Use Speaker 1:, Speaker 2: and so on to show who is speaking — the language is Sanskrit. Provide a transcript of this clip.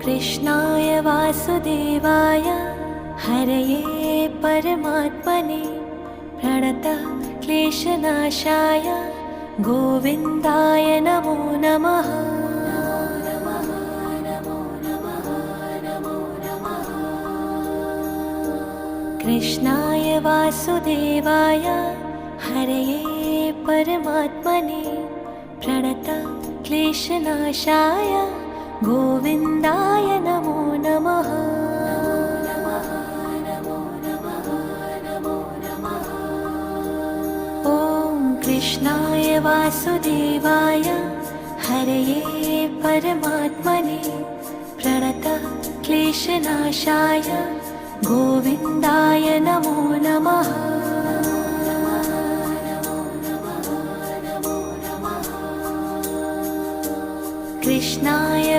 Speaker 1: कृष्णाय वासुदेवाय हरये परमात्मने प्रणतः क्लेशनाशाय गोविन्दाय नमो नमः। कृष्णाय वासुदेवाय हरये परमात्मने प्रणतः क्लेशनाशाय गोविन्दाय नमो नमः। ॐ कृष्णाय वासुदेवाय हरये परमात्मने प्रणतः क्लेशनाशाय गोविन्दाय नमो नमः। कृष्णाय